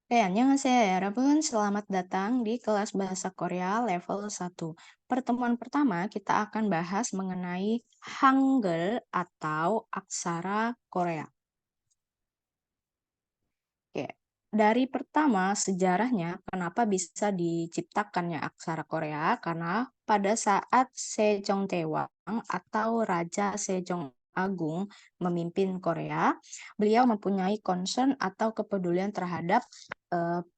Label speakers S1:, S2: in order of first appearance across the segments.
S1: Annyeonghaseyo 여러분, selamat datang di kelas bahasa Korea level 1. Pertemuan pertama kita akan bahas mengenai Hangul atau aksara Korea. Oke, dari pertama sejarahnya kenapa bisa diciptakannya aksara Korea? Karena pada saat Sejong Daewang atau Raja Sejong Agung memimpin Korea, beliau mempunyai concern atau kepedulian terhadap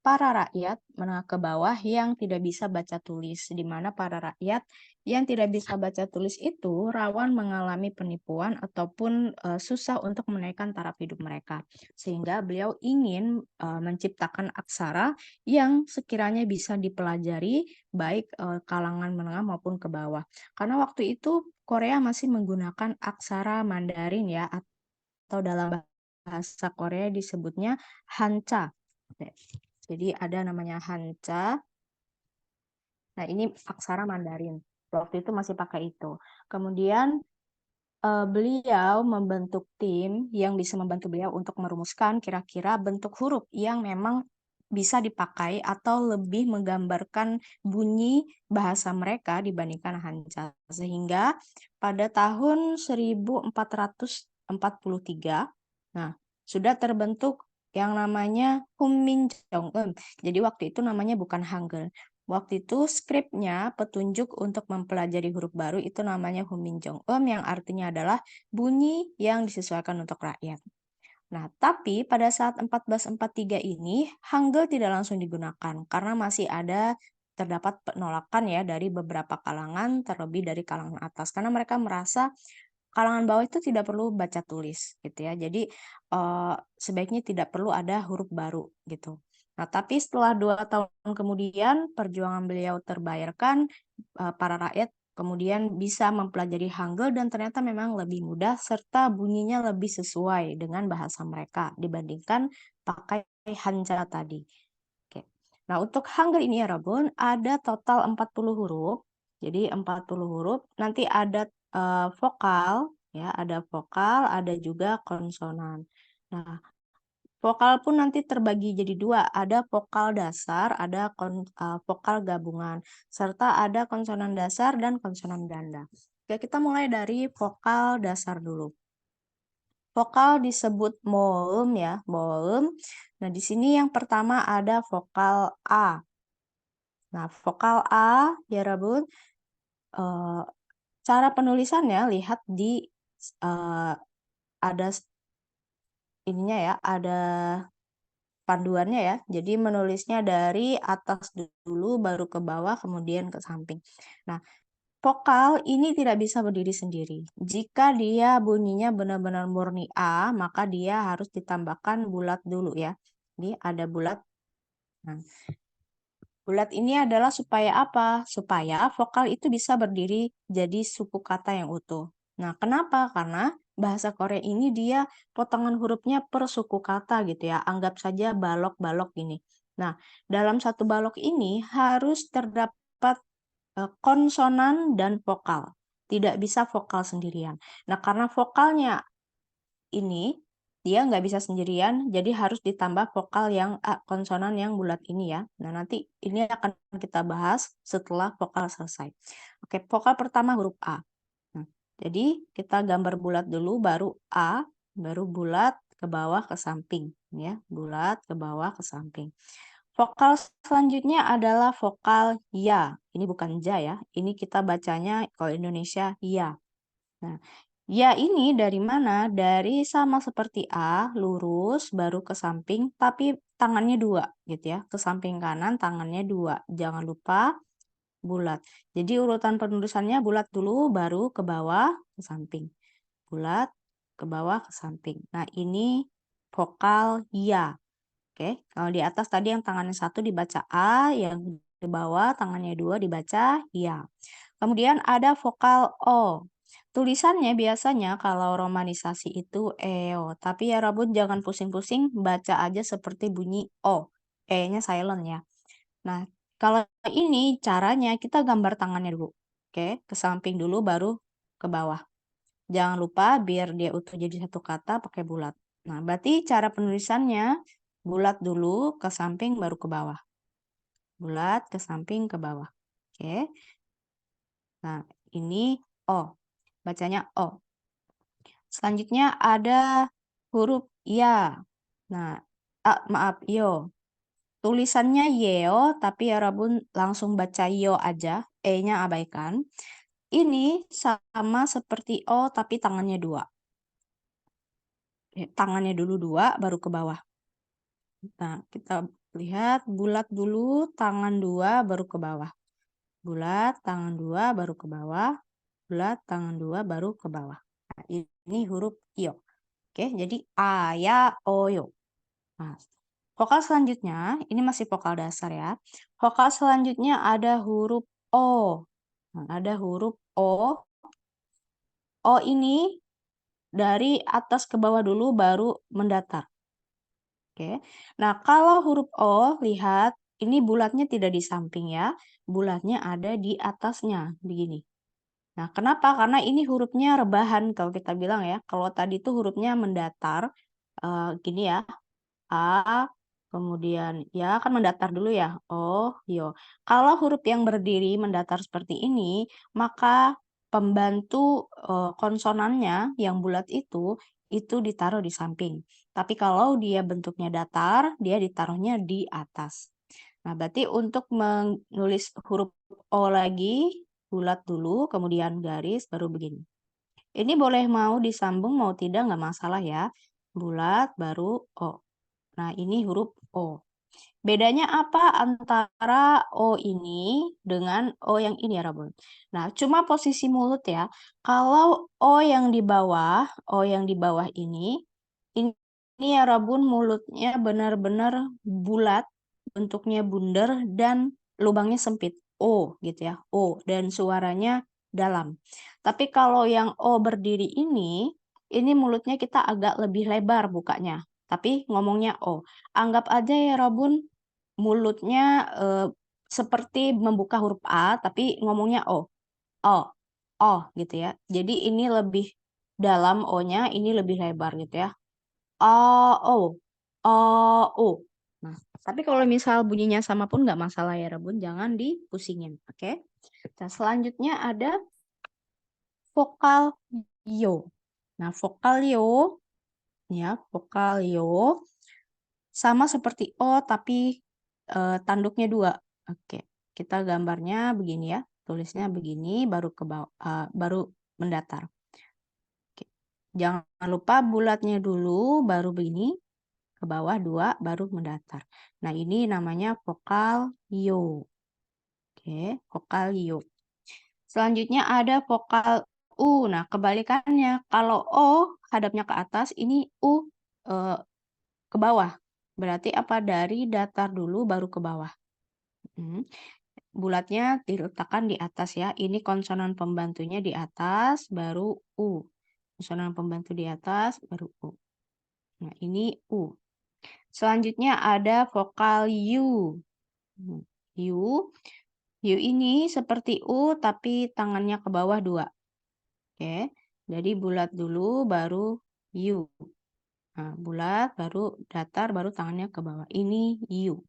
S1: para rakyat menengah ke bawah yang tidak bisa baca tulis, di mana para rakyat yang tidak bisa baca tulis itu rawan mengalami penipuan ataupun susah untuk menaikkan taraf hidup mereka. Sehingga beliau ingin menciptakan aksara yang sekiranya bisa dipelajari baik kalangan menengah maupun ke bawah. Karena waktu itu Korea masih menggunakan aksara Mandarin ya, atau dalam bahasa Korea disebutnya Hanja. Jadi ada namanya Hanja. Nah, ini aksara Mandarin. Waktu itu masih pakai itu. Kemudian beliau membentuk tim yang bisa membantu beliau untuk merumuskan kira-kira bentuk huruf yang memang bisa dipakai atau lebih menggambarkan bunyi bahasa mereka dibandingkan Hanja. Sehingga pada tahun 1443, nah, sudah terbentuk yang namanya Hunminjeongeum. Jadi waktu itu namanya bukan Hangul. Waktu itu skripnya, petunjuk untuk mempelajari huruf baru itu namanya Hunminjeongeum yang artinya adalah bunyi yang disesuaikan untuk rakyat. Nah, tapi pada saat 1443 ini, Hangul tidak langsung digunakan karena masih ada terdapat penolakan ya dari beberapa kalangan, terlebih dari kalangan atas. Karena mereka merasa kalangan bawah itu tidak perlu baca tulis gitu ya. Jadi sebaiknya tidak perlu ada huruf baru gitu. Nah, tapi setelah 2 tahun kemudian perjuangan beliau terbayarkan, para rakyat kemudian bisa mempelajari Hangul dan ternyata memang lebih mudah serta bunyinya lebih sesuai dengan bahasa mereka dibandingkan pakai Hanja tadi. Oke. Nah, untuk Hangul ini ya Rabun, ada total 40 huruf. Jadi 40 huruf, nanti ada vokal, ya, ada vokal, ada juga konsonan. Nah, vokal pun nanti terbagi jadi 2, ada vokal dasar, ada vokal gabungan, serta ada konsonan dasar dan konsonan ganda. Oke, kita mulai dari vokal dasar dulu. Vokal disebut moem ya, moem. Nah, di sini yang pertama ada vokal A. Nah, vokal A ya Rabun, cara penulisannya lihat di ada ininya ya, ada panduannya ya. Jadi menulisnya dari atas dulu baru ke bawah kemudian ke samping. Nah, vokal ini tidak bisa berdiri sendiri. Jika dia bunyinya benar-benar murni A, maka dia harus ditambahkan bulat dulu ya. Ini ada bulat. Nah, bulat ini adalah supaya apa? Supaya vokal itu bisa berdiri jadi suku kata yang utuh. Nah, kenapa? Karena bahasa Korea ini dia potongan hurufnya per suku kata gitu ya. Anggap saja balok-balok gini. Nah, dalam satu balok ini harus terdapat konsonan dan vokal. Tidak bisa vokal sendirian. Nah, karena vokalnya ini dia nggak bisa sendirian, jadi harus ditambah vokal yang konsonan yang bulat ini ya. Nah, nanti ini akan kita bahas setelah vokal selesai. Oke, vokal pertama huruf A. Nah, jadi kita gambar bulat dulu, baru A, baru bulat ke bawah ke samping ya, bulat ke bawah ke samping. Vokal selanjutnya adalah vokal ya. Ini bukan ja ya, ini kita bacanya kalau Indonesia ya. Nah, ya ini dari mana? Dari sama seperti A, lurus, baru ke samping, tapi tangannya 2 gitu ya. Ke samping kanan, tangannya 2. Jangan lupa bulat. Jadi urutan penulisannya bulat dulu, baru ke bawah, ke samping. Bulat, ke bawah, ke samping. Nah, ini vokal ya. Oke, kalau di atas tadi yang tangannya 1 dibaca A, yang di bawah tangannya 2 dibaca ya. Kemudian ada vokal O. Tulisannya biasanya kalau romanisasi itu EO, tapi ya Rabun jangan pusing-pusing, baca aja seperti bunyi O. E-nya silent ya. Nah, kalau ini caranya kita gambar tangannya dulu. Oke, ke samping dulu baru ke bawah. Jangan lupa biar dia utuh jadi satu kata pakai bulat. Nah, berarti cara penulisannya bulat dulu ke samping baru ke bawah. Bulat ke samping ke bawah. Oke. Nah, ini O. Bacanya O. Selanjutnya ada huruf Ya. Nah, maaf, Yo. Tulisannya Yeo, tapi ya Rabun langsung baca Yo aja. E-nya abaikan. Ini sama seperti O, tapi tangannya dua. Tangannya dulu dua, baru ke bawah. Nah, kita lihat bulat dulu, tangan dua, baru ke bawah. Bulat, tangan dua, baru ke bawah. Bulat, tangan dua, baru ke bawah. Nah, ini huruf Yo. Oke, jadi A, Ya, O, Yo. Nah, vokal selanjutnya, ini masih vokal dasar ya. Vokal selanjutnya ada huruf O. Nah, ada huruf O. O ini dari atas ke bawah dulu baru mendatar. Oke. Nah, kalau huruf O, lihat ini bulatnya tidak di samping ya. Bulatnya ada di atasnya, begini. Nah, kenapa? Karena ini hurufnya rebahan kalau kita bilang ya. Kalau tadi itu hurufnya mendatar, gini ya. A, kemudian ya kan mendatar dulu ya. Oh, yo. Kalau huruf yang berdiri mendatar seperti ini, maka pembantu konsonannya yang bulat itu ditaruh di samping. Tapi kalau dia bentuknya datar, dia ditaruhnya di atas. Nah, berarti untuk menulis huruf O lagi, bulat dulu, kemudian garis, baru begini. Ini boleh mau disambung, mau tidak, nggak masalah ya. Bulat, baru O. Nah, ini huruf O. Bedanya apa antara O ini dengan O yang ini ya, Rabun? Nah, cuma posisi mulut ya. Kalau O yang di bawah ini ya Rabun mulutnya benar-benar bulat, bentuknya bundar dan lubangnya sempit. O gitu ya, O. Dan suaranya dalam. Tapi kalau yang O berdiri ini mulutnya kita agak lebih lebar bukanya. Tapi ngomongnya O. Anggap aja ya Rabun, mulutnya seperti membuka huruf A, tapi ngomongnya O. O. O gitu ya. Jadi ini lebih dalam O-nya, ini lebih lebar gitu ya. O. O. O. O. Nah, tapi kalau misal bunyinya sama pun nggak masalah ya Rabun, jangan dipusingin. Oke. Nah, selanjutnya ada vokal Yo. Nah, vokal Yo, ya, vokal Yo sama seperti O tapi tanduknya dua. Oke, kita gambarnya begini ya, tulisnya begini, baru ke bawah, baru mendatar. Oke. Jangan lupa bulatnya dulu, baru begini, ke bawah dua, baru mendatar. Nah, ini namanya vokal Yo. Oke, vokal Yo. Selanjutnya ada vokal U. Nah, kebalikannya. Kalau O hadapnya ke atas, ini U ke bawah. Berarti apa? Dari datar dulu baru ke bawah. Bulatnya diletakkan di atas ya. Ini konsonan pembantunya di atas, baru U. Konsonan pembantu di atas, baru U. Nah, ini U. Selanjutnya ada vokal U. U. U ini seperti U, tapi tangannya ke bawah dua. Oke, jadi bulat dulu, baru U. Nah, bulat, baru datar, baru tangannya ke bawah. Ini U.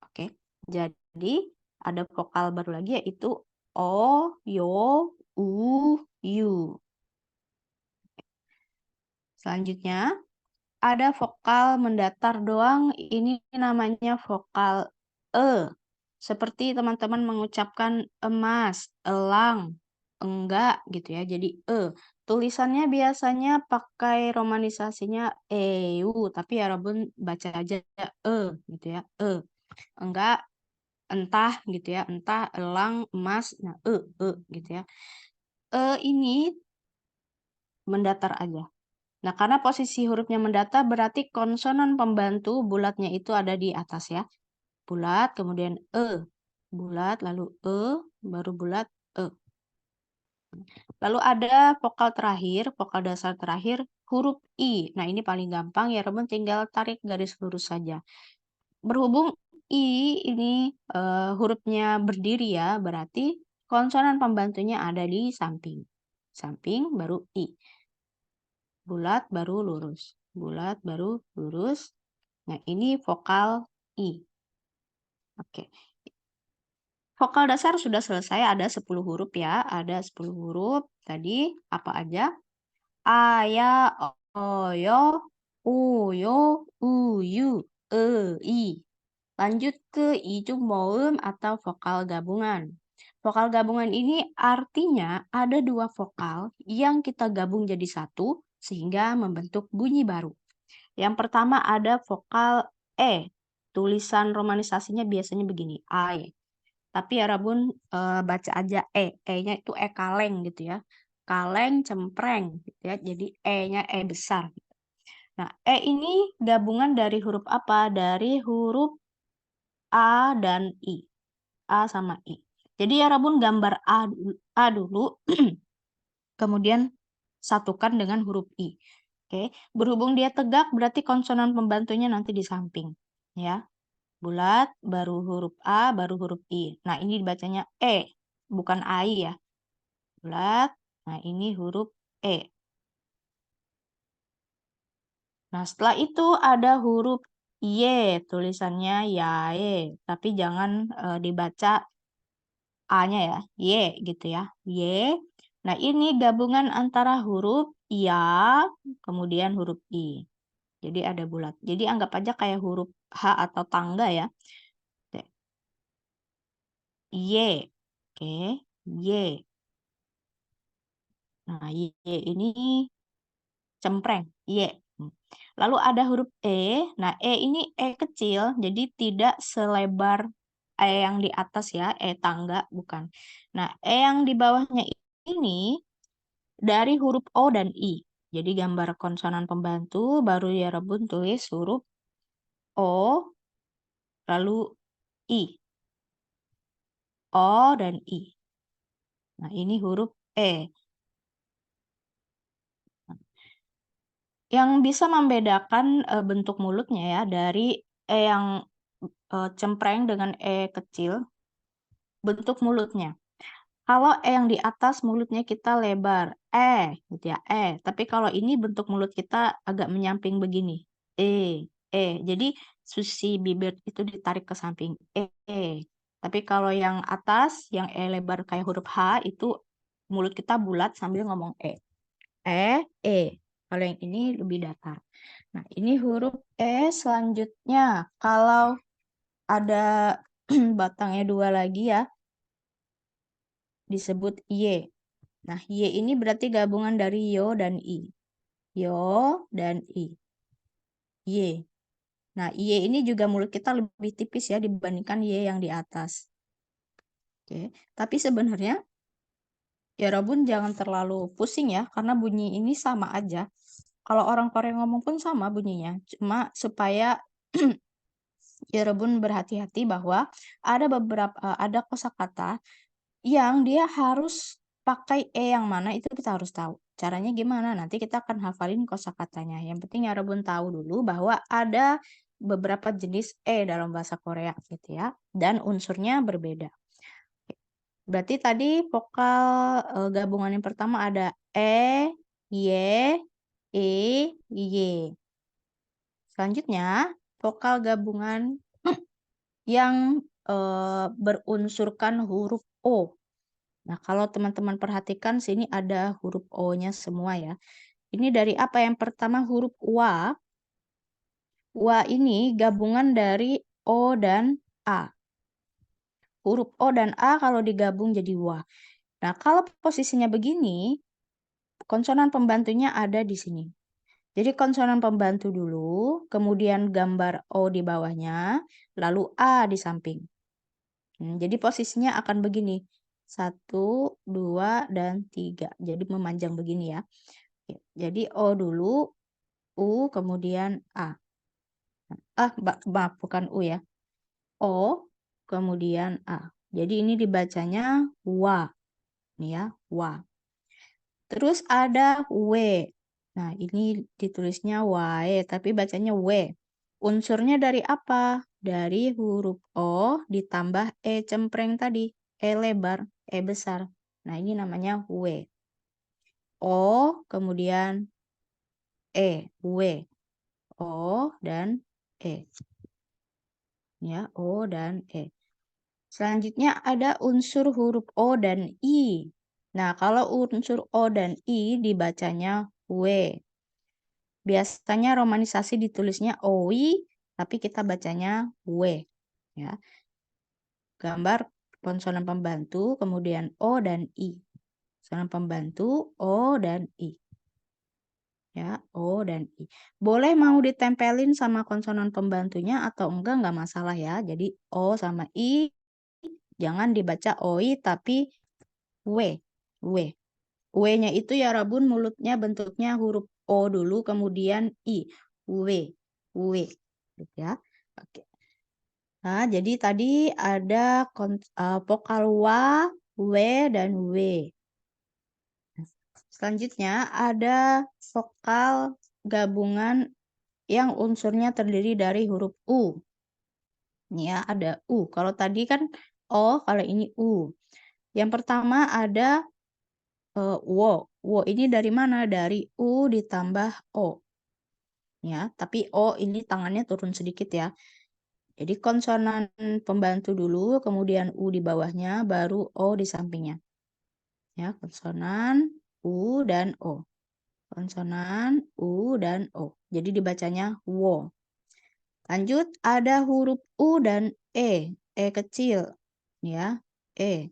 S1: Oke, jadi ada vokal baru lagi yaitu O, Yo, U, U. Selanjutnya ada vokal mendatar doang, ini namanya vokal E. Seperti teman-teman mengucapkan emas, elang, enggak gitu ya. Jadi E. Tulisannya biasanya pakai romanisasinya EU, tapi ya Rabun baca aja E gitu ya. E. Enggak, entah gitu ya, entah, elang, emas, nah gitu ya. Ini mendatar aja. Nah, karena posisi hurufnya mendatar berarti konsonan pembantu bulatnya itu ada di atas ya. Bulat, kemudian bulat, lalu baru bulat, Lalu ada vokal terakhir, vokal dasar terakhir, huruf I. Nah, ini paling gampang ya, teman tinggal tarik garis lurus saja. Berhubung I ini hurufnya berdiri ya, berarti konsonan pembantunya ada di samping. Samping baru I. Bulat baru lurus. Bulat baru lurus. Nah, ini vokal I. Oke. Vokal dasar sudah selesai, ada 10 huruf ya. Ada 10 huruf. Tadi apa aja? A, ya, o, yo, u, yo, u, yu, e, i. Lanjut ke ijung moeum atau vokal gabungan. Vokal gabungan ini artinya ada dua vokal yang kita gabung jadi satu sehingga membentuk bunyi baru. Yang pertama ada vokal E. Tulisan romanisasinya biasanya begini, AE. Tapi ya Rabun baca aja E. E-nya itu E kaleng gitu ya. Kaleng, cempreng gitu ya. Jadi E-nya E besar. Nah, E ini gabungan dari huruf apa? Dari huruf A dan I. A sama I. Jadi ya Rabun gambar A dulu. Kemudian satukan dengan huruf I. Oke, berhubung dia tegak berarti konsonan pembantunya nanti di samping. Ya, bulat, baru huruf A, baru huruf I. Nah, ini dibacanya E, bukan AI ya. Bulat, nah ini huruf E. Nah, setelah itu ada huruf Y, tulisannya YAE. Tapi jangan dibaca A-nya ya, Y gitu ya. Y. Nah, ini gabungan antara huruf Ya, kemudian huruf I. Jadi ada bulat. Jadi anggap aja kayak huruf H atau tangga ya. Y. Oke, Y. Nah, Y ini cempreng, Y. Lalu ada huruf E. Nah, E ini E kecil, jadi tidak selebar E yang di atas ya, E tangga, bukan. Nah, E yang di bawahnya ini dari huruf O dan I. Jadi gambar konsonan pembantu, baru ya Rebun tulis huruf O, lalu I. O dan I. Nah, ini huruf E. Yang bisa membedakan bentuk mulutnya ya dari E yang cempreng dengan E kecil, bentuk mulutnya. Kalau E yang di atas mulutnya kita lebar, gitu ya, Tapi kalau ini bentuk mulut kita agak menyamping begini, Jadi susi bibir itu ditarik ke samping, Tapi kalau yang atas, yang E lebar kayak huruf H itu mulut kita bulat sambil ngomong E. Kalau yang ini lebih datar. Nah, ini huruf E selanjutnya. Kalau ada batangnya dua lagi ya, disebut Y. Nah, Y ini berarti gabungan dari Yo dan I. Yo dan I. Y. Nah, Y ini juga mulut kita lebih tipis ya dibandingkan Y yang di atas. Oke, tapi sebenarnya ya Robun jangan terlalu pusing ya, karena bunyi ini sama aja. Kalau orang Korea ngomong pun sama bunyinya, cuma supaya ya Rebun berhati-hati bahwa ada kosakata yang dia harus pakai yang mana itu kita harus tahu. Caranya gimana? Nanti kita akan hafalin kosakatanya. Yang penting ya Rebun tahu dulu bahwa ada beberapa jenis dalam bahasa Korea gitu ya, dan unsurnya berbeda. Berarti tadi vokal gabungan yang pertama ada Y, Y. Selanjutnya, vokal gabungan yang berunsurkan huruf O. Nah, kalau teman-teman perhatikan sini ada huruf O-nya semua ya. Ini dari apa? Yang pertama huruf WA. WA ini gabungan dari O dan A. Huruf O dan A kalau digabung jadi WA. Nah, kalau posisinya begini, konsonan pembantunya ada di sini. Jadi konsonan pembantu dulu, kemudian gambar O di bawahnya, lalu A di samping. Jadi posisinya akan begini. 1, 2, dan 3. Jadi memanjang begini ya. Jadi O dulu, U, kemudian A. Maaf, bukan U ya. O, kemudian A. Jadi ini dibacanya WA. Nih ya, WA. Terus ada W. Nah, ini ditulisnya WAE, tapi bacanya W. Unsurnya dari apa? Dari huruf O ditambah E cempreng tadi. E lebar, E besar. Nah, ini namanya W. O, kemudian W. O, dan E. Ya, O dan E. Selanjutnya ada unsur huruf O dan I. Nah, kalau unsur O dan I dibacanya W. Biasanya romanisasi ditulisnya OI, tapi kita bacanya W. Ya. Gambar konsonan pembantu, kemudian O dan I. Konsonan pembantu, O dan I. Ya, O dan I. Boleh mau ditempelin sama konsonan pembantunya atau enggak masalah ya. Jadi O sama I jangan dibaca OI tapi W. W. W-nya itu ya Rabun mulutnya bentuknya huruf O dulu kemudian I. W. W. Gitu ya. Oke. Nah, jadi tadi ada vokal WA, W, dan W. Selanjutnya ada vokal gabungan yang unsurnya terdiri dari huruf U. Ini ya, ada U. Kalau tadi kan O, kalau ini U. Yang pertama ada wo. Wo ini dari mana? Dari U ditambah O. Ya, tapi O ini tangannya turun sedikit ya. Jadi konsonan pembantu dulu, kemudian U di bawahnya, baru O di sampingnya. Ya, konsonan U dan O. Konsonan U dan O. Jadi dibacanya wo. Lanjut, ada huruf U dan E. E kecil. Ya, E.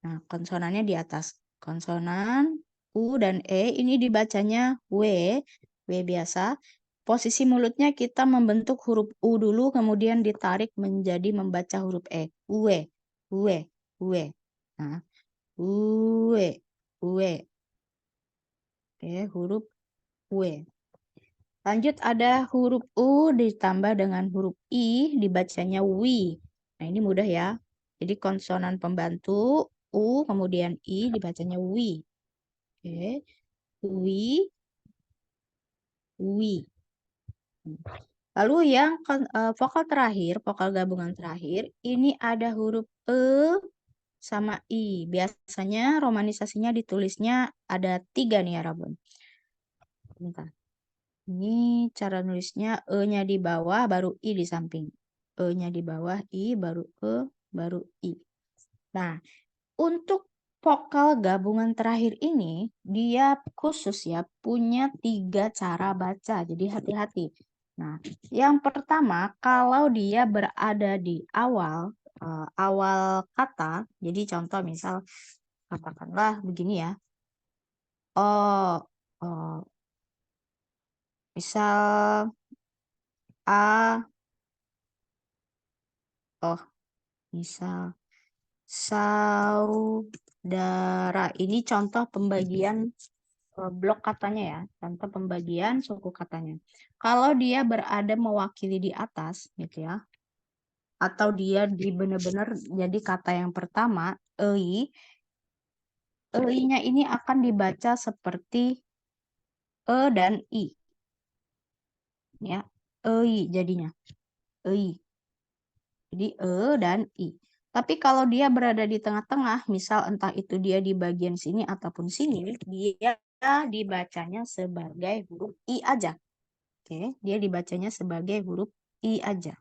S1: Nah, konsonannya di atas. Konsonan U dan E ini dibacanya W. W biasa. Posisi mulutnya kita membentuk huruf U dulu, kemudian ditarik menjadi membaca huruf E. Uwe, uwe, uwe. Nah, uwe, uwe. Oke, huruf uwe. Lanjut ada huruf U ditambah dengan huruf I, dibacanya wi. Nah, ini mudah ya. Jadi konsonan pembantu U, kemudian I, dibacanya wi. Oke, wi, wi. Lalu yang vokal terakhir, vokal gabungan terakhir, ini ada huruf E sama I. Biasanya romanisasinya ditulisnya ada 3 nih ya, Rabun. Bentar. Ini cara nulisnya E-nya di bawah, baru I di samping. E-nya di bawah, I, baru E, baru I. Nah, untuk vokal gabungan terakhir ini, dia khusus ya, punya 3 cara baca. Jadi hati-hati. Nah, yang pertama, kalau dia berada di awal, awal kata, jadi contoh misal, katakanlah begini ya. Oh, oh, misal A, oh, misal saudara. Ini contoh pembagian blok katanya ya. Contoh pembagian suku katanya. Kalau dia berada mewakili di atas gitu ya. Atau dia di benar-benar jadi kata yang pertama, ei. Ei-nya ini akan dibaca seperti E dan I. Ya, ei jadinya. Ei. Jadi E dan I. Tapi kalau dia berada di tengah-tengah, misal entah itu dia di bagian sini ataupun sini, dia dibacanya sebagai huruf I aja. Oke, dia dibacanya sebagai huruf I aja.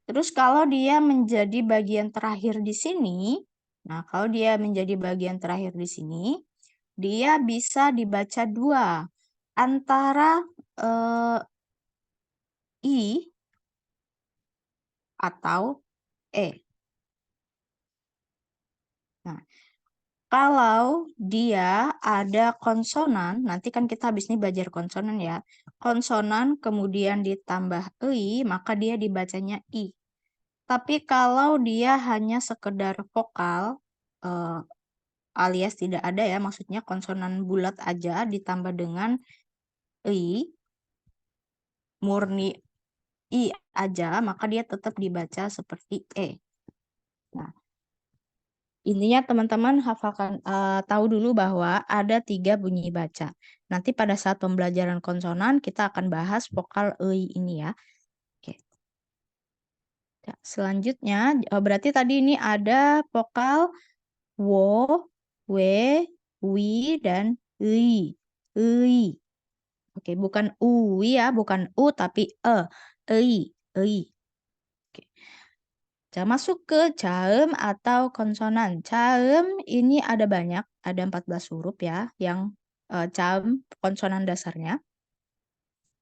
S1: Terus kalau dia menjadi bagian terakhir di sini, nah kalau dia menjadi bagian terakhir di sini, dia bisa dibaca 2. Antara I atau E. Nah, kalau dia ada konsonan, nanti kan kita habis ini belajar konsonan ya. Konsonan kemudian ditambah I, maka dia dibacanya I. Tapi kalau dia hanya sekedar vokal, alias tidak ada ya, maksudnya konsonan bulat aja ditambah dengan I, murni I aja, maka dia tetap dibaca seperti E. Nah, intinya teman-teman hafalkan, tahu dulu bahwa ada 3 bunyi baca. Nanti pada saat pembelajaran konsonan kita akan bahas vokal EI ini ya. Oke. Ya, selanjutnya berarti tadi ini ada vokal wo, we, wi, dan EI. EI. Oke, bukan u ya, bukan u tapi e. Ei, ei. Oke. Kita masuk ke caem atau konsonan. Caem ini ada banyak, ada 14 huruf ya, yang caem konsonan dasarnya.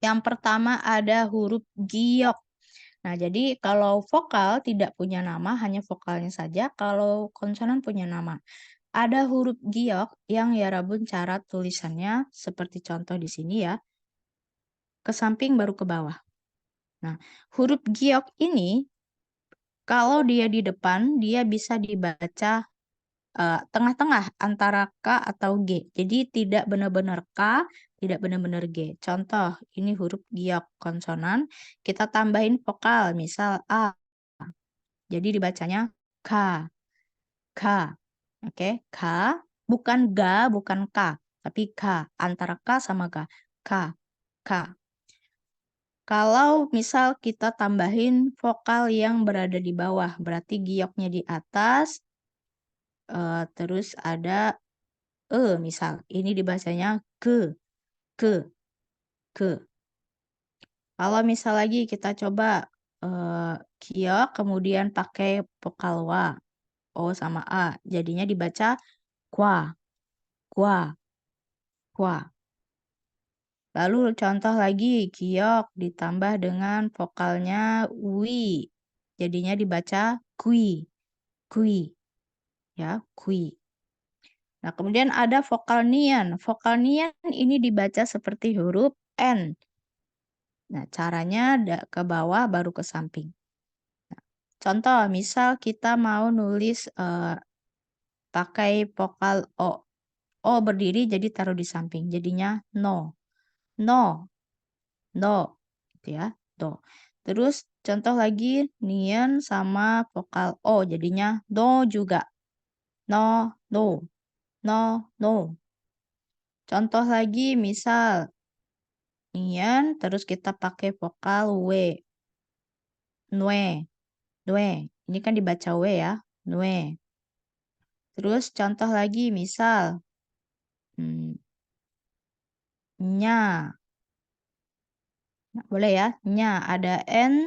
S1: Yang pertama ada huruf giok. Nah, jadi kalau vokal tidak punya nama, hanya vokalnya saja. Kalau konsonan punya nama. Ada huruf giok yang ya Rabun cara tulisannya seperti contoh di sini ya. Ke samping baru ke bawah. Nah, huruf giok ini kalau dia di depan, dia bisa dibaca tengah-tengah antara K atau G. Jadi tidak benar-benar K, tidak benar-benar G. Contoh, ini huruf giok konsonan, kita tambahin vokal, misal A. Jadi dibacanya K, K. Oke, K, bukan ga, bukan K, tapi K, antara K sama K. K, K. Kalau misal kita tambahin vokal yang berada di bawah, berarti gioknya di atas, terus ada misal. Ini dibacanya ke, ke. Kalau misal lagi kita coba giok, kemudian pakai vokal wa, O sama A. Jadinya dibaca kwa, kwa, kwa. Lalu contoh lagi, giok ditambah dengan vokalnya wi. Jadinya dibaca kui, kui. Ya, kui. Nah, kemudian ada vokal nian. Vokal nian ini dibaca seperti huruf N. Nah, caranya ke bawah baru ke samping. Nah, contoh, misal kita mau nulis pakai vokal O. O berdiri jadi taruh di samping. Jadinya no. No. Do, gitu ya, do. Terus contoh lagi nian sama vokal O jadinya do juga. No, no, no, no. Contoh lagi misal nian terus kita pakai vokal W. Nue, nue. Ini kan dibaca W ya, nue. Terus contoh lagi misal nya. Nah, boleh ya, nya ada N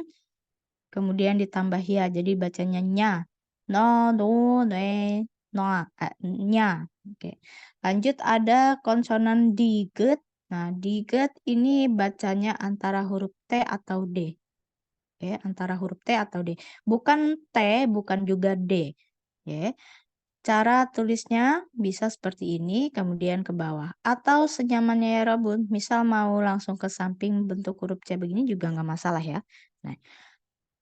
S1: kemudian ditambah ya, jadi bacanya nya. No, do, ne, no, nya. Oke. Lanjut ada konsonan diget. Nah, diget ini bacanya antara huruf T atau D. Oke, antara huruf T atau D. Bukan T, bukan juga D. Oke. Cara tulisnya bisa seperti ini, kemudian ke bawah. Atau senyamannya ya Rabun, misal mau langsung ke samping bentuk huruf C begini juga nggak masalah ya. Nah,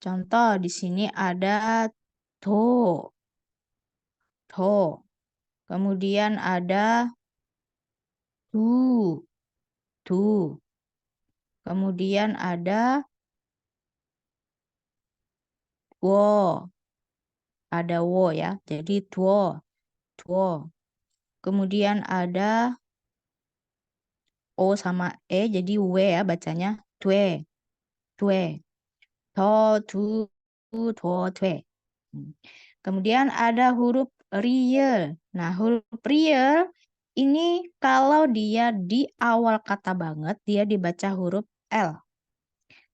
S1: contoh di sini ada to, to. Kemudian ada tu, tu. Kemudian ada wo, ada wo ya. Jadi tuo, tuo. Kemudian ada o sama e, jadi w ya bacanya tue, tue. To, tu, to, tue. Kemudian ada huruf real. Nah, huruf real ini kalau dia di awal kata banget, dia dibaca huruf L.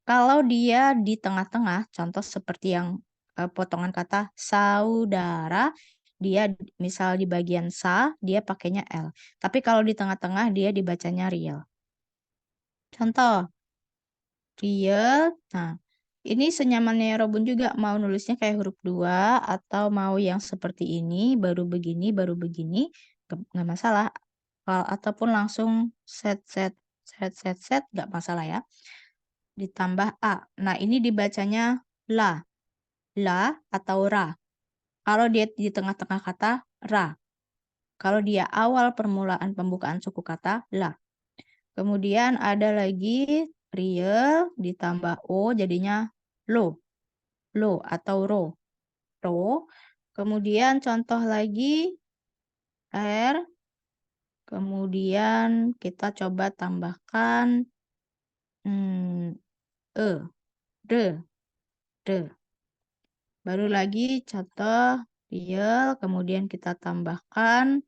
S1: Kalau dia di tengah-tengah, contoh seperti yang potongan kata saudara, dia misal di bagian sa, dia pakainya L. Tapi kalau di tengah-tengah, dia dibacanya real. Contoh, real. Nah, ini senyamannya Robun juga mau nulisnya kayak huruf 2 atau mau yang seperti ini, baru begini, nggak masalah. Ataupun langsung set, nggak masalah ya. Ditambah A. Nah, ini dibacanya la atau ra. Kalau dia di tengah-tengah kata, ra. Kalau dia awal permulaan pembukaan suku kata, la. Kemudian ada lagi real ditambah O jadinya lo. Lo atau ro. Ro. Kemudian contoh lagi R. Kemudian kita coba tambahkan E. De. De. Baru lagi contoh real. Kemudian kita tambahkan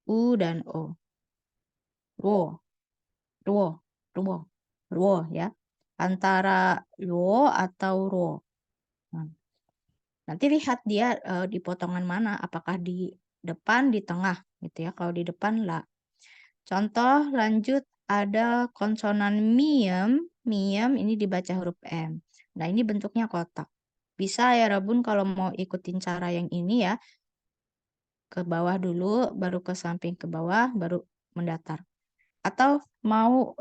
S1: U dan O. Ro. ruo, ruo, ruo ya. Antara ruo atau ruo. Nah, nanti lihat dia di potongan mana, apakah di depan, di tengah gitu ya. Kalau di depan la. Contoh lanjut ada konsonan miem, miem ini dibaca huruf M. Nah, ini bentuknya kotak. Bisa ya Rabun kalau mau ikutin cara yang ini ya, ke bawah dulu, baru ke samping ke bawah, baru mendatar. Atau mau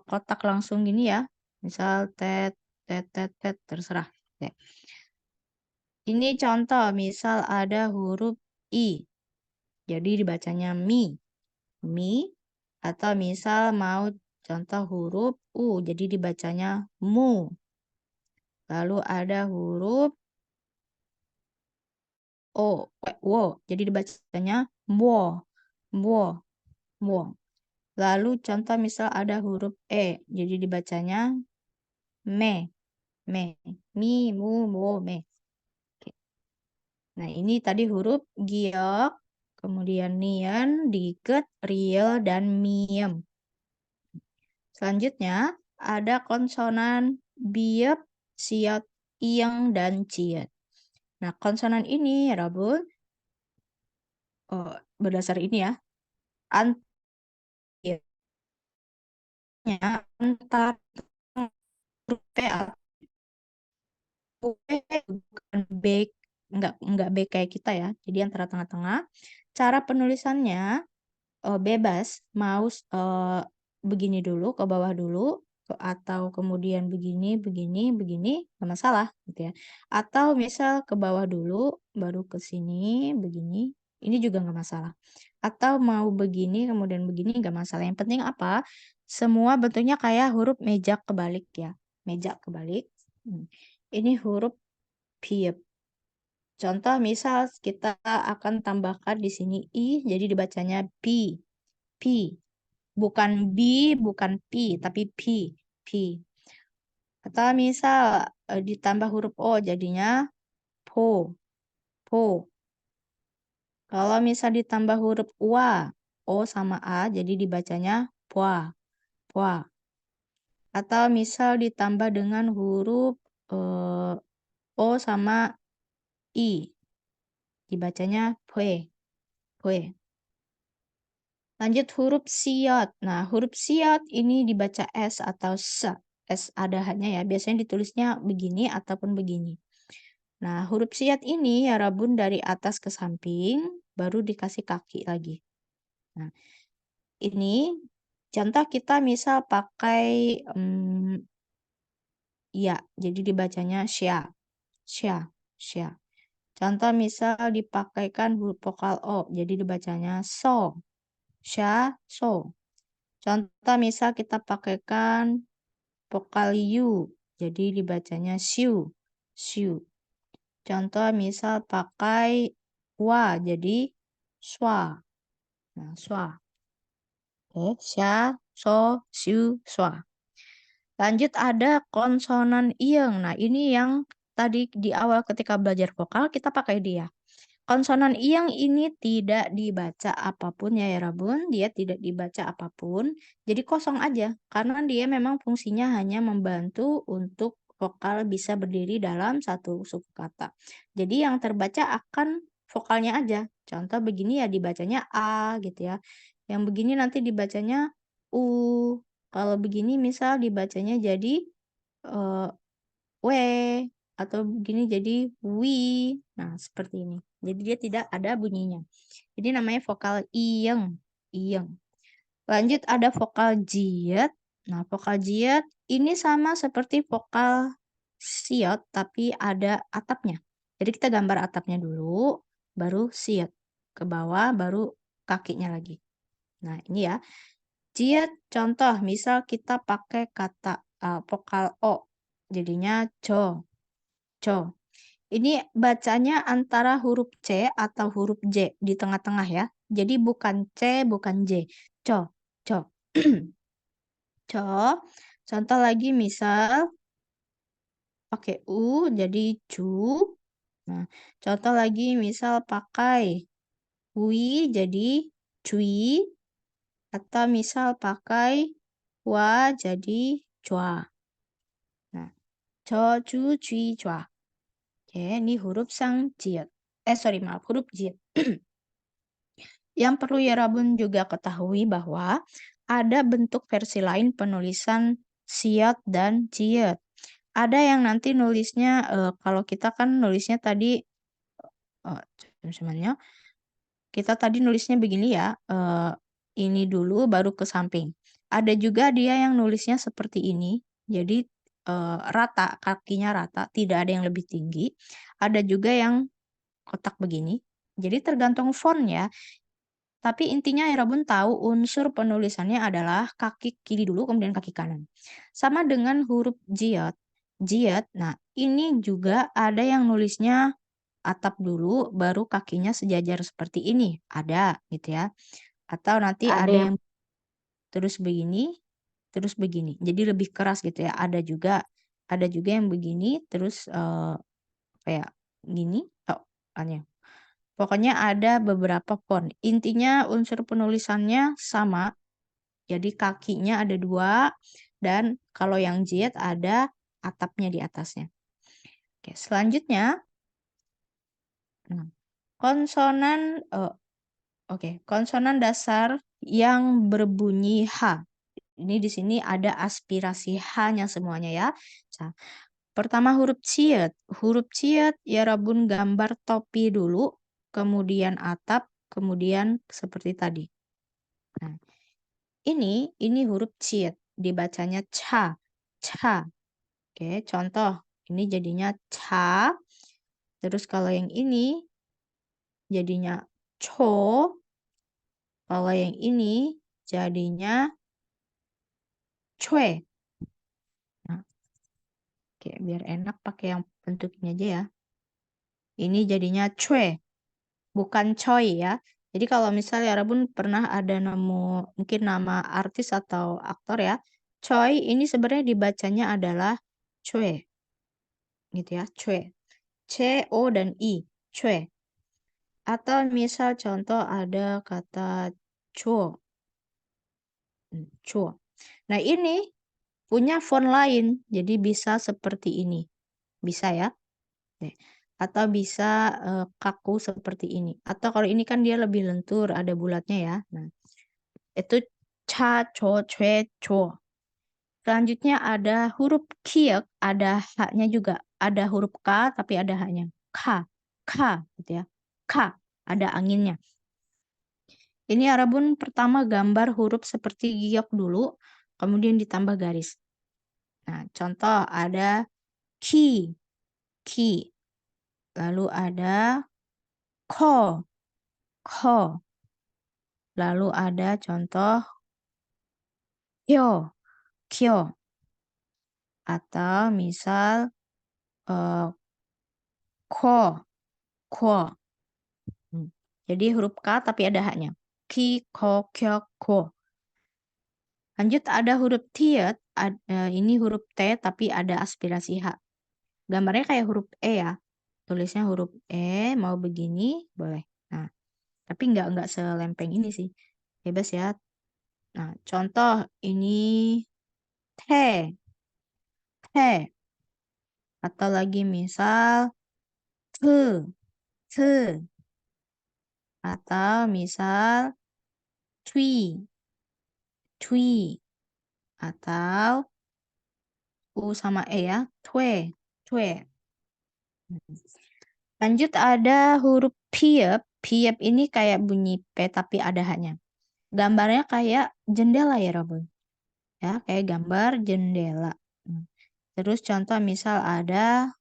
S1: kotak langsung gini ya, misal tet, tet, tet, tet, terserah. Oke. Ini contoh, misal ada huruf I, jadi dibacanya mi, mi, atau misal mau contoh huruf U, jadi dibacanya mu. Lalu ada huruf O, wo, jadi dibacanya mo, mo, mo. Lalu contoh misal ada huruf E, jadi dibacanya me, me, mi, mu, mo, me. Oke. Nah, ini tadi huruf giok, kemudian nian, diket, riel, dan miem. Selanjutnya ada konsonan biep, siot, ieng, dan ciet. Nah, konsonan ini ya Rabun, berdasar ini ya, antaranya antar huruf P atau bukan B, enggak B kayak kita ya. Jadi antara tengah-tengah. Cara penulisannya bebas, mau begini dulu, ke bawah dulu, atau kemudian begini, begini, begini, nggak masalah gitu ya. Atau misal ke bawah dulu, baru ke sini, begini, ini juga nggak masalah. Atau mau begini, kemudian begini, nggak masalah. Yang penting apa? Semua bentuknya kayak huruf meja kebalik ya. Meja kebalik. Ini huruf piep. Contoh misal kita akan tambahkan di sini I, jadi dibacanya pi. Pi. Bukan B, bukan P, tapi P. P. Atau misal ditambah huruf O, jadinya po. Po. Kalau misal ditambah huruf wa, O sama A, jadi dibacanya pua. Pua. Atau misal ditambah dengan huruf O sama I, dibacanya pue. Pue. Lanjut huruf siot. Nah, huruf siot ini dibaca S atau S. S ada hanya ya. Biasanya ditulisnya begini ataupun begini. Nah, huruf siot ini ya Rabun dari atas ke samping, baru dikasih kaki lagi. Nah, ini contoh kita misal pakai ya, jadi dibacanya sya. Sya. Sya. Contoh misal dipakaikan huruf vokal O, jadi dibacanya so. Sya, so. Contoh misal kita pakaikan vokal U, jadi dibacanya siu, siu. Contoh misal pakai wa, jadi swa. Nah, swa. Oke, sya, so, siu, swa. Lanjut ada konsonan ieng. Nah, ini yang tadi di awal ketika belajar vokal kita pakai dia. Konsonan ieng ini tidak dibaca apapun ya Rabun, dia tidak dibaca apapun, jadi kosong aja, karena dia memang fungsinya hanya membantu untuk vokal bisa berdiri dalam satu suku kata. Jadi yang terbaca akan vokalnya aja. Contoh begini ya dibacanya A gitu ya. Yang begini nanti dibacanya U. Kalau begini misal dibacanya jadi W. Atau begini jadi wi. Nah, seperti ini. Jadi dia tidak ada bunyinya. Jadi namanya vokal iyeng. Iyeng. Lanjut ada vokal jiet. Nah, vokal jiet ini sama seperti vokal siot, tapi ada atapnya. Jadi kita gambar atapnya dulu, baru siet. Ke bawah, baru kakinya lagi. Nah, ini ya. Jiet, contoh, misal kita pakai kata vokal O. Jadinya co. Co. Ini bacanya antara huruf C atau huruf J di tengah-tengah ya. Jadi bukan C, bukan J. Co, co. Co. Contoh lagi misal pakai U jadi cu. Nah, contoh lagi misal pakai wi jadi cui. Atau misal pakai hua jadi jua. Nah, cho, chu, cui, jua. Oke, ini huruf sang jiet. Maaf, huruf jiet. Yang perlu ya Rabun juga ketahui bahwa ada bentuk versi lain penulisan siat dan jiet. Ada yang nanti nulisnya, kalau kita kan nulisnya tadi, sebenarnya kita tadi nulisnya begini ya, ini dulu baru ke samping. Ada juga dia yang nulisnya seperti ini, jadi, rata, kakinya rata, tidak ada yang lebih tinggi. Ada juga yang kotak begini. Jadi tergantung font ya. Tapi intinya Erabun tahu unsur penulisannya adalah kaki kiri dulu kemudian kaki kanan. Sama dengan huruf jiat. Jiat, nah ini juga ada yang nulisnya atap dulu baru kakinya sejajar seperti ini. Ada gitu ya. Atau nanti ada yang terus begini, terus begini. Jadi lebih keras gitu ya. Ada juga yang begini terus kayak gini. Oh, aneh. Pokoknya ada beberapa font. Intinya unsur penulisannya sama. Jadi kakinya ada 2 dan kalau yang jiet ada atapnya di atasnya. Oke, selanjutnya konsonan konsonan dasar yang berbunyi H. Ini di sini ada aspirasi H-nya semuanya ya. Nah, pertama huruf ciet. Huruf ciet ya Rabun gambar topi dulu, kemudian atap, kemudian seperti tadi. Nah, ini huruf ciet, dibacanya ca. Ca. Oke, contoh. Ini jadinya ca. Terus kalau yang ini jadinya co. Kalau yang ini jadinya cue. Nah, oke, biar enak pakai yang bentuk ini aja ya. Ini jadinya cue, bukan coy ya. Jadi kalau misalnya Rabun pernah ada nemu mungkin nama artis atau aktor ya, Choi ini sebenarnya dibacanya adalah cue. Gitu ya, cue. C, O, dan I, cue. Atau misal contoh ada kata cuo. Cuo. Nah ini punya font lain, jadi bisa seperti ini. Bisa ya. Atau bisa kaku seperti ini. Atau kalau ini kan dia lebih lentur, ada bulatnya ya. Nah, itu ca, co, cue, co. Selanjutnya ada huruf kiek, ada h-nya juga. Ada huruf k tapi ada h-nya. K, gitu ya. K, ada anginnya. Ini Arabun pertama gambar huruf seperti giok dulu, kemudian ditambah garis. Nah, contoh ada ki, ki. Lalu ada ko, ko. Lalu ada contoh kyo, kyo. Atau misal ko, ko. Jadi huruf K tapi ada H-nya. Ki, ko, kyo, ko. Lanjut ada huruf tiet, ini huruf T tapi ada aspirasi H. Gambarnya kayak huruf E ya. Tulisnya huruf E, mau begini, boleh. Nah, tapi nggak selempeng ini sih. Bebas ya. Nah, contoh ini T. T. Atau lagi misal T. T. Atau misal Twi. Twi. Atau U sama E ya. Twe. Twe. Lanjut ada huruf piep. Piep ini kayak bunyi P tapi ada H-nya. Gambarnya kayak jendela ya Robun. Ya, kayak gambar jendela. Terus contoh misal ada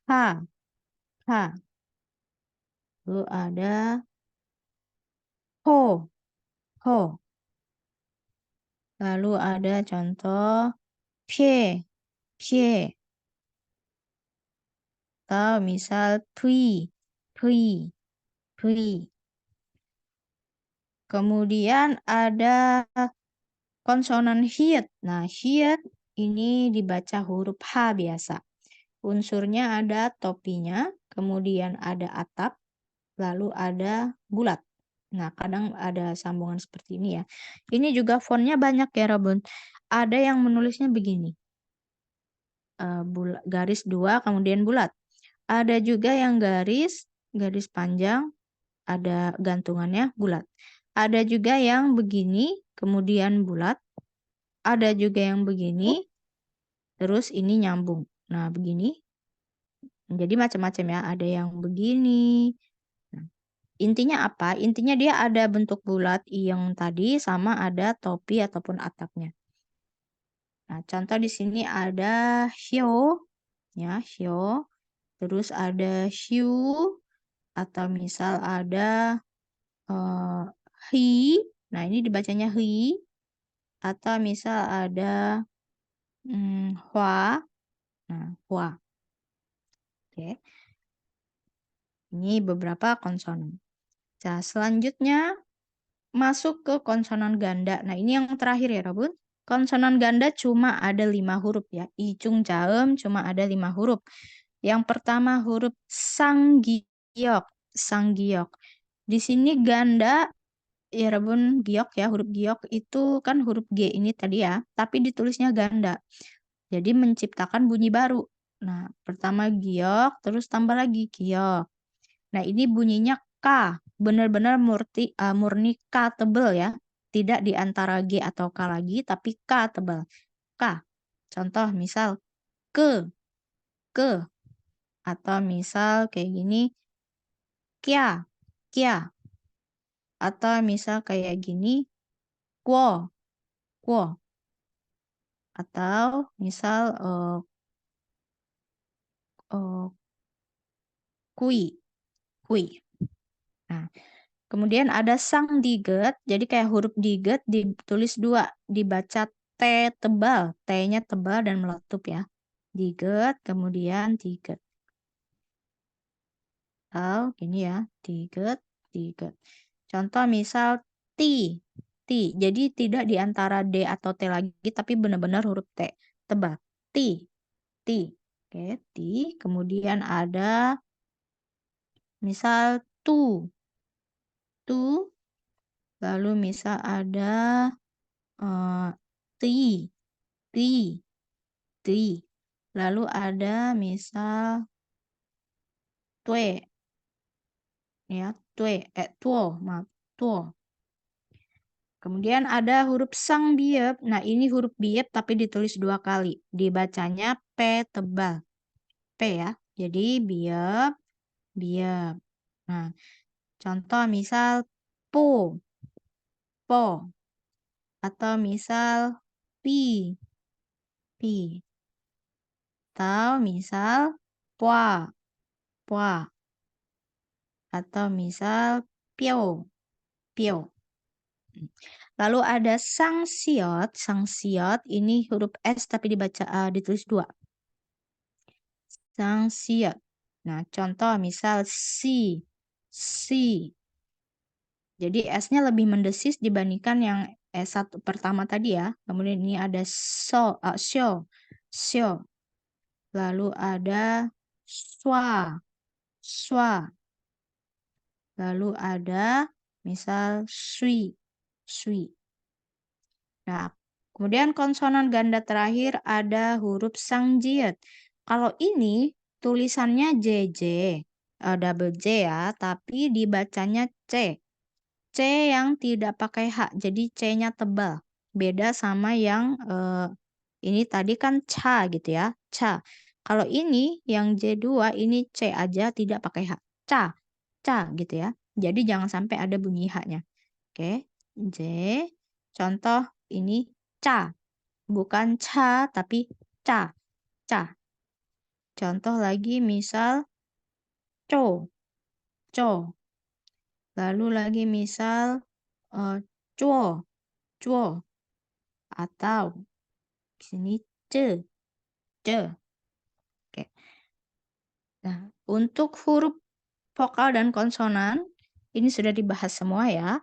S1: H. H. Lalu ada ho. Ho. Lalu ada contoh pie. Pie. Atau misal pui. Pui. Pui. Kemudian ada konsonan hiet. Nah, hiet ini dibaca huruf H biasa. Unsurnya ada topinya, kemudian ada atap, lalu ada bulat. Nah, kadang ada sambungan seperti ini ya. Ini juga fontnya banyak ya, Rabun. Ada yang menulisnya begini. Garis 2 kemudian bulat. Ada juga yang garis panjang, ada gantungannya bulat. Ada juga yang begini, kemudian bulat. Ada juga yang begini, terus ini nyambung. Nah, begini. Jadi macam-macam ya. Ada yang begini. Nah, intinya apa? Intinya dia ada bentuk bulat yang tadi sama ada topi ataupun atapnya. Nah, contoh di sini ada hyo, ya, hyo. Terus ada hyu, atau misal ada hi. Nah, ini dibacanya hi. Atau misal ada hwa. Nah, hwa. Oke. Ini beberapa konsonan. Nah, selanjutnya masuk ke konsonan ganda. Nah, ini yang terakhir ya, Rabun. Konsonan ganda cuma ada 5 huruf ya. Icung caem cuma ada 5 huruf. Yang pertama huruf sanggiok. Sanggiok. Di sini ganda, ya Rabun, giok ya. Huruf giok itu kan huruf G ini tadi ya. Tapi ditulisnya ganda. Jadi menciptakan bunyi baru. Nah, pertama giok, terus tambah lagi giok. Nah, ini bunyinya K. Benar-benar murni K tebel ya. Tidak di antara G atau K lagi, tapi K tebal. K. Contoh misal ke. Atau misal kayak gini, kia. Atau misal kayak gini, kuo. Atau misal kui. Nah, kemudian ada sang diget, jadi kayak huruf diget ditulis 2, dibaca T tebal, T-nya tebal dan meletup ya. Diget, kemudian diget. Atau gini ya, diget. Contoh misal ti. Jadi tidak di antara D atau T lagi, tapi benar-benar huruf T tebal. Ti. Oke, ti. Kemudian ada misal tu. Lalu misal ada ti. Lalu ada misal tue. Ya, tue. Tuo. Kemudian ada huruf sang biep. Nah, ini huruf biep tapi ditulis 2 kali. Dibacanya P tebal. P ya. Jadi biep. Nah, contoh misal po. Atau misal pi. Atau misal pua. Atau misal pio. Lalu ada sang siot ini huruf S tapi ditulis 2. Sang siot. Nah, contoh misal si. Jadi S-nya lebih mendesis dibandingkan yang S1 pertama tadi ya. Kemudian ini ada sio. Lalu ada swa. Lalu ada misal sui. Nah, kemudian konsonan ganda terakhir ada huruf sangjiet. Kalau ini tulisannya JJ, double J ya, tapi dibacanya C. C yang tidak pakai H, jadi C-nya tebal. Beda sama yang ini tadi kan ca gitu ya, ca. Kalau ini yang J2 ini C aja tidak pakai H. Ca gitu ya. Jadi jangan sampai ada bunyi H-nya. Oke, J. Contoh ini ca. Bukan ca tapi ca. Contoh lagi misal co. Lalu lagi misal cuo. Atau di sini ce. Oke. Nah, untuk huruf vokal dan konsonan ini sudah dibahas semua ya.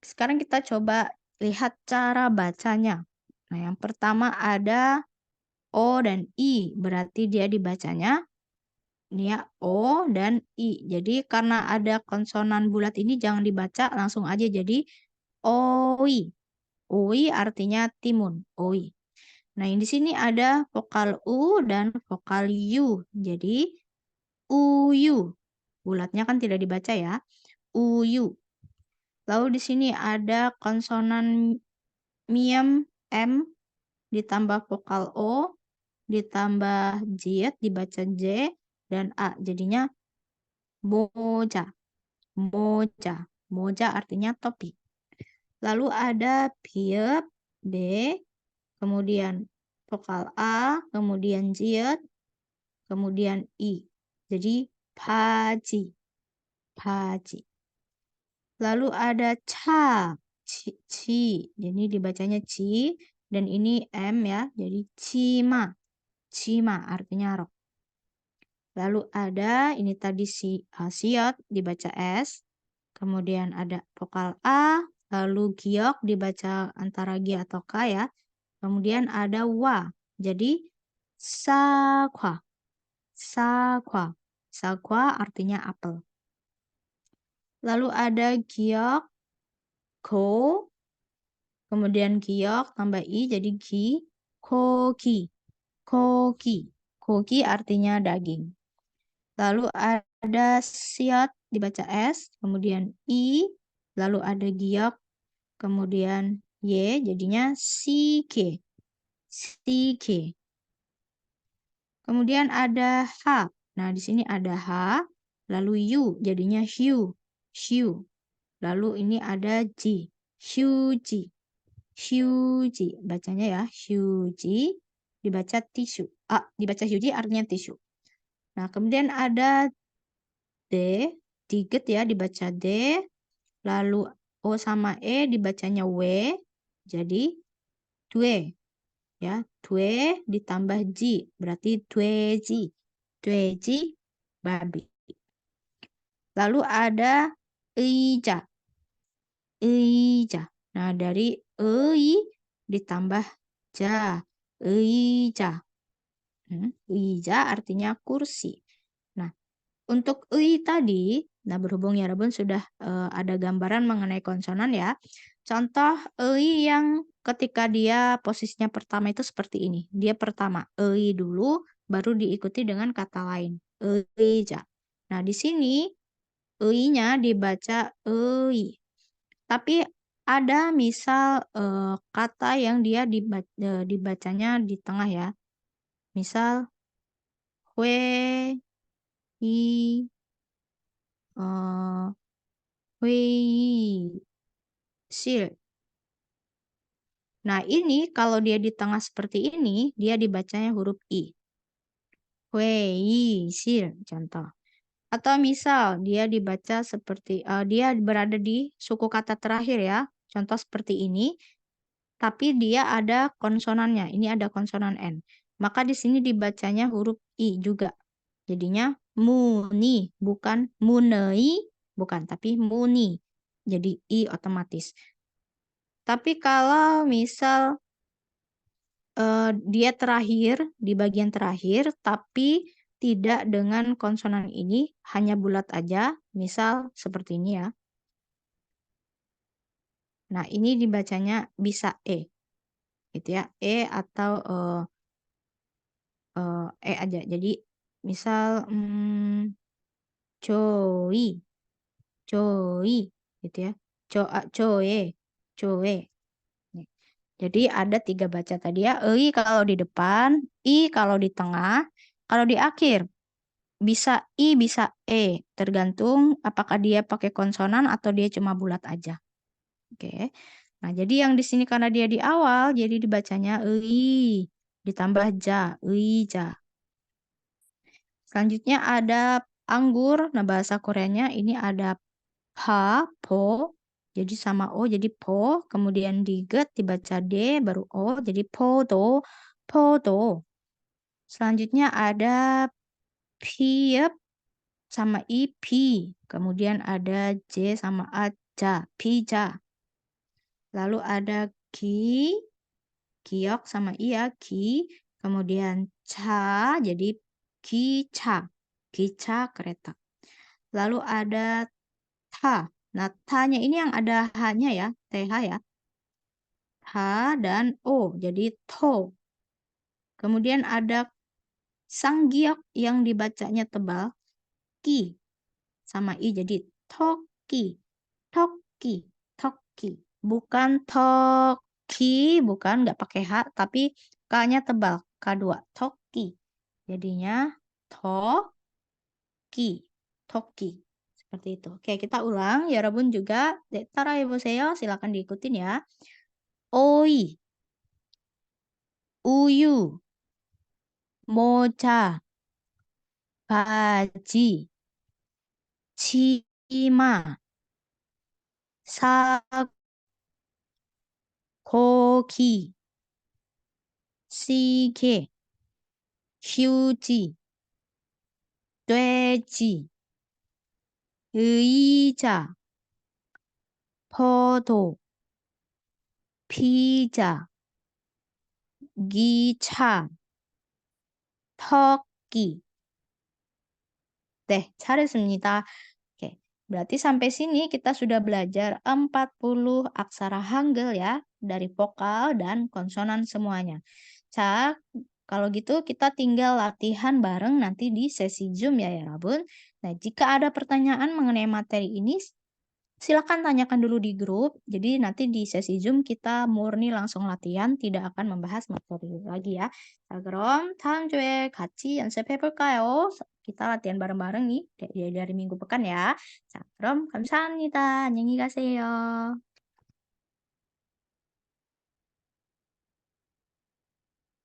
S1: Sekarang kita coba lihat cara bacanya. Nah, yang pertama ada O dan I, berarti dia dibacanya Ini ya, O dan I. Jadi karena ada konsonan bulat ini jangan dibaca, langsung aja jadi OI. OI artinya timun, OI. Nah, di sini ada vokal U dan vokal U. Jadi UU. Bulatnya kan tidak dibaca ya. UU. Lalu di sini ada konsonan miem M ditambah vokal O ditambah J dibaca J dan A. Jadinya moja. Moja. Moja artinya topi. Lalu ada piep B, kemudian vokal A, kemudian J, kemudian I. Jadi paji. Paji. Lalu ada ca, ci. Jadi dibacanya ci dan ini M ya. Jadi cima. Cima artinya rok. Lalu ada ini tadi siot dibaca S. Kemudian ada vokal A, lalu giok dibaca antara G atau K ya. Kemudian ada wa. Jadi sakwa. Sakwa. Sakwa artinya apel. Lalu ada giok, ko. Kemudian giok tambah I jadi gi, koki. Koki. Koki artinya daging. Lalu ada siot dibaca S, kemudian I, lalu ada giok, kemudian Y, jadinya sike. Sike. Kemudian ada H. Nah, di sini ada H, lalu U, jadinya hiu. Hiu. Lalu ini ada J. Hyuji. Hyuji. Bacanya ya, hyuji. Dibaca tisu. Dibaca hyuji artinya tisu. Nah, kemudian ada D, diget ya, dibaca D. Lalu O sama E dibacanya W. Jadi, due. Ya, due ditambah Ji. Berarti dueji. Dueji, babi. Lalu ada Ija. Ija. Nah, dari ei ditambah ja. Ija. Ija artinya kursi. Nah, untuk ei tadi, nah berhubung ya Rebun sudah ada gambaran mengenai konsonan ya. Contoh ei yang ketika dia posisinya pertama itu seperti ini. Dia pertama, ei dulu, baru diikuti dengan kata lain. Eija. Nah, di sini ei-nya dibaca ei. Tapi ada misal kata yang dia dibacanya di tengah ya. Misal hui, hui, sil. Nah, ini kalau dia di tengah seperti ini, dia dibacanya huruf I. Hui, sil, contoh. Atau misal dia dibaca seperti, dia berada di suku kata terakhir ya. Contoh seperti ini. Tapi dia ada konsonannya. Ini ada konsonan N. Maka di sini dibacanya huruf I juga. Jadinya muni, bukan munei, bukan, tapi muni. Jadi I otomatis. Tapi kalau misal dia terakhir, di bagian terakhir, tapi tidak dengan konsonan ini, hanya bulat aja, misal seperti ini ya. Nah, ini dibacanya bisa E. Gitu ya, E atau E aja. Jadi, misal Choi, Choi, gitu ya. Choe, Choe. Jadi ada 3 baca tadi ya. I kalau di depan, I kalau di tengah, kalau di akhir. Bisa I, bisa E. Tergantung apakah dia pakai konsonan atau dia cuma bulat aja. Oke. Nah, jadi yang di sini karena dia di awal, jadi dibacanya I. Ditambah ja, ja. Selanjutnya ada anggur. Nah, bahasa Koreanya ini ada pa, po. Jadi sama O jadi po. Kemudian diget dibaca D baru O. Jadi podo, podo. Selanjutnya ada piep sama I, pi. Kemudian ada J sama A, ja, pija. Lalu ada ki, kiok sama I ya, ki. Kemudian ca, jadi kica. gicha, kereta. Lalu ada ta. Nah, ta-nya ini yang ada h-nya ya, th ya. H dan o, jadi to. Kemudian ada sanggiok yang dibacanya tebal, ki sama i, jadi toki, toki, toki. Bukan toki, bukan, nggak pakai h, tapi k-nya tebal, k2, toki. Jadinya toki, toki. Seperti itu. Oke, kita ulang. Yorobun juga. Tara boseyo, silakan diikutin ya. Oi, uyu, mocha, 바지, 치마, 고기, 시계, 휴지, 돼지, 의자, 포도, 피자, 기차, 터키. 잘했습니다. Oke, berarti sampai sini kita sudah belajar 40 aksara Hangul ya, dari vokal dan konsonan semuanya. Kalau gitu kita tinggal latihan bareng nanti di sesi Zoom ya, Rabun. Nah, jika ada pertanyaan mengenai materi ini, silakan tanyakan dulu di grup. Jadi nanti di sesi Zoom kita murni langsung latihan, tidak akan membahas materi lagi ya. 그럼 다음 주에 같이 연습해볼까요? kita latihan bareng-bareng nih dari minggu pekan ya. 그럼 감사합니다. 안녕히 가세요.